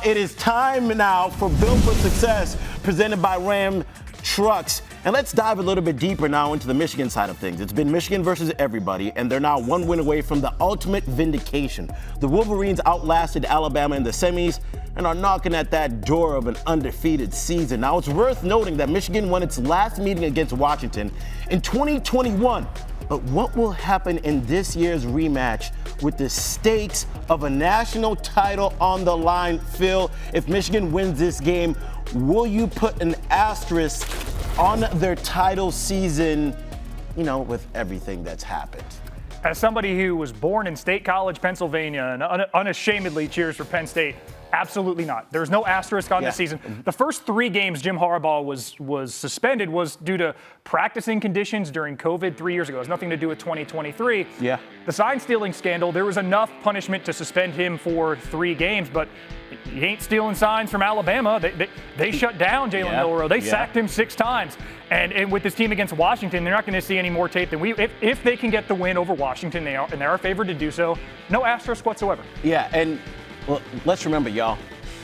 it is time now for Built for Success, presented by Ram Trucks. And let's dive a little bit deeper now into the Michigan side of things. It's been Michigan versus everybody, and they're now one win away from the ultimate vindication. The Wolverines outlasted Alabama in the semis and are knocking at that door of an undefeated season. Now, it's worth noting that Michigan won its last meeting against Washington in 2021. But what will happen in this year's rematch with the stakes of a national title on the line? Phil, if Michigan wins this game, will you put an asterisk on their title season, with everything that's happened? As somebody who was born in State College, Pennsylvania, and unashamedly cheers for Penn State, absolutely not. There's no asterisk on this season. The first 3 games Jim Harbaugh was suspended was due to practicing conditions during COVID 3 years ago. It has nothing to do with 2023. Yeah. The sign stealing scandal, there was enough punishment to suspend him for 3 games, but he ain't stealing signs from Alabama. They shut down Jalen Milroe. They sacked him 6 times. And with this team against Washington, they're not going to see any more tape than we. If they can get the win over Washington, they are favored to do so. No asterisk whatsoever. Yeah, and well, let's remember, y'all,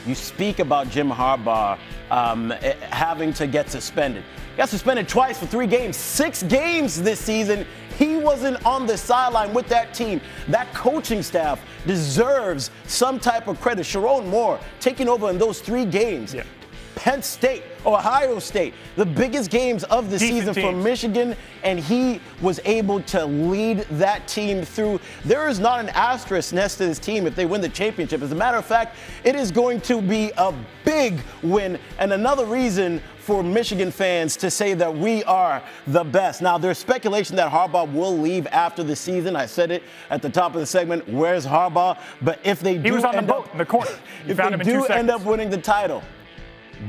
you speak about Jim Harbaugh having to get suspended. He got suspended twice for 3 games, 6 games this season. He wasn't on the sideline with that team. That coaching staff deserves some type of credit. Sharon Moore taking over in those 3 games. Yeah. Penn State, Ohio State, the biggest games of the season for Michigan, and he was able to lead that team through. There is not an asterisk next to this team if they win the championship. As a matter of fact, it is going to be a big win and another reason for Michigan fans to say that we are the best. Now, there's speculation that Harbaugh will leave after the season. I said it at the top of the segment, where's Harbaugh? But if they do he was on the boat in the corner. If they do end up winning the title,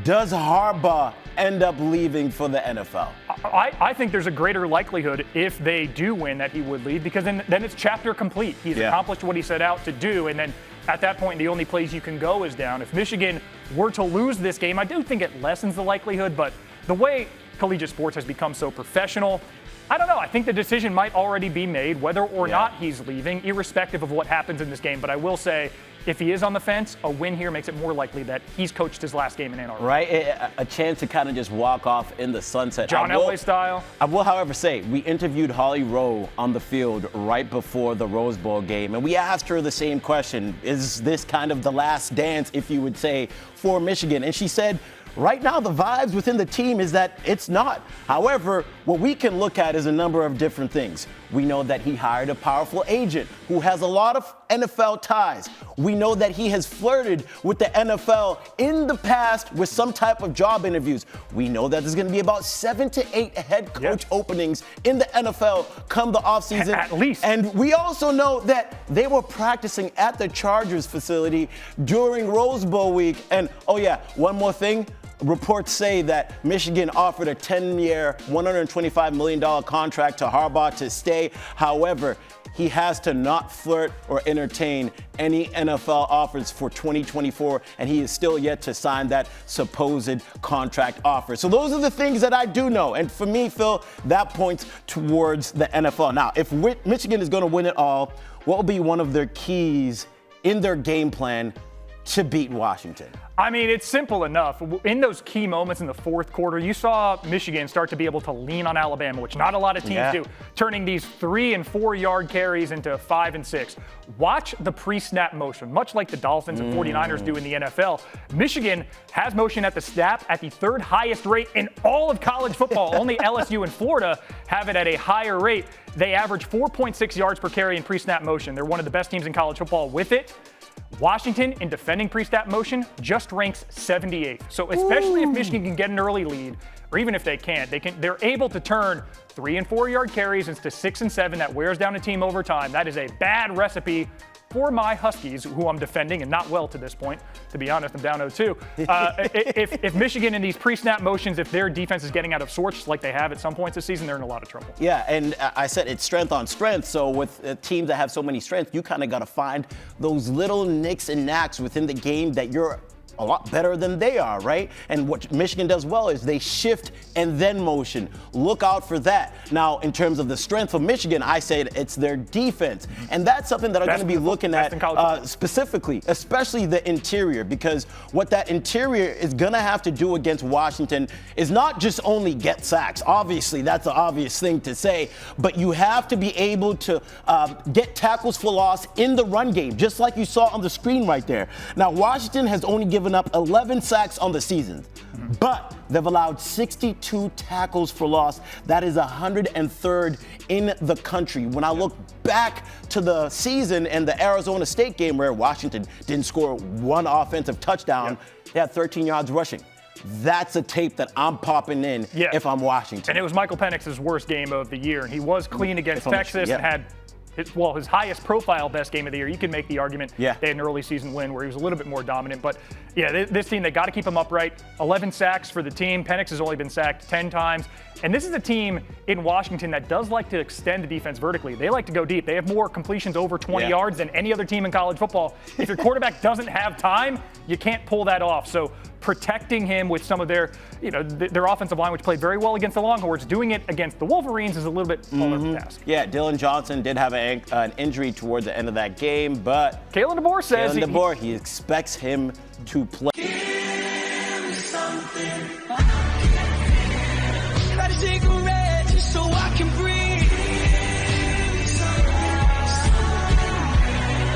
does Harbaugh end up leaving for the NFL? I think there's a greater likelihood if they do win that he would leave, because then it's chapter complete. He's accomplished what he set out to do, and then at that point, the only place you can go is down. If Michigan were to lose this game, I do think it lessens the likelihood, but the way collegiate sports has become so professional, I don't know. I think the decision might already be made whether or not he's leaving, irrespective of what happens in this game. But I will say, if he is on the fence, a win here makes it more likely that he's coached his last game in Ann Arbor. Right? A chance to kind of just walk off in the sunset. John Elway style. I will, however, say, we interviewed Holly Rowe on the field right before the Rose Bowl game, and we asked her the same question. Is this kind of the last dance, if you would say, for Michigan? And she said, right now, the vibes within the team is that it's not. However, what we can look at is a number of different things. We know that he hired a powerful agent who has a lot of NFL ties. We know that he has flirted with the NFL in the past with some type of job interviews. We know that there's going to be about 7 to 8 head coach openings in the NFL come the offseason. At least. And we also know that they were practicing at the Chargers facility during Rose Bowl week. And, one more thing. Reports say that Michigan offered a 10-year, $125 million contract to Harbaugh to stay. However, he has to not flirt or entertain any NFL offers for 2024, and he is still yet to sign that supposed contract offer. So those are the things that I do know. And for me, Phil, that points towards the NFL. Now, if Michigan is going to win it all, what will be one of their keys in their game plan to beat Washington? I mean, it's simple enough. In those key moments in the fourth quarter, you saw Michigan start to be able to lean on Alabama, which not a lot of teams do, turning these 3- and 4-yard carries into 5 and 6. Watch the pre-snap motion, much like the Dolphins and 49ers do in the NFL. Michigan has motion at the snap at the 3rd highest rate in all of college football. Only LSU and Florida have it at a higher rate. They average 4.6 yards per carry in pre-snap motion. They're one of the best teams in college football with it. Washington, in defending pre-snap motion, just ranks 78th. So especially if Michigan can get an early lead, or even if they can't, they're able to turn 3- and 4-yard carries into 6 and 7. That wears down a team over time. That is a bad recipe for my Huskies, who I'm defending, and not well to this point. To be honest, I'm down 0-2. If Michigan in these pre-snap motions, if their defense is getting out of sorts like they have at some points this season, they're in a lot of trouble. Yeah, and I said it's strength on strength. So with teams that have so many strengths, you kind of got to find those little nicks and knacks within the game that you're a lot better than they are, right? And what Michigan does well is they shift and then motion. Look out for that. Now, in terms of the strength of Michigan, I say it's their defense. And that's something that I'm going to be looking at specifically, especially the interior, because what that interior is going to have to do against Washington is not just only get sacks. Obviously, that's an obvious thing to say, but you have to be able to get tackles for loss in the run game, just like you saw on the screen right there. Now, Washington has only given up 11 sacks on the season, but they've allowed 62 tackles for loss. That is 103rd in the country. When I look back to the season and the Arizona State game where Washington didn't score one offensive touchdown, they had 13 yards rushing. That's a tape that I'm popping in if I'm Washington. And it was Michael Penix's worst game of the year, and he was clean against Texas and had his highest profile best game of the year. You can make the argument they had an early season win where he was a little bit more dominant. But this team, they got to keep him upright. 11 sacks for the team. Penix has only been sacked 10 times. And this is a team in Washington that does like to extend the defense vertically. They like to go deep. They have more completions over 20 yards than any other team in college football. If your quarterback doesn't have time, you can't pull that off. So protecting him with some of their offensive line, which played very well against the Longhorns, doing it against the Wolverines is a little bit taller of a task. Yeah, Dylan Johnson did have an injury towards the end of that game, but Kalen DeBoer says he expects him to play.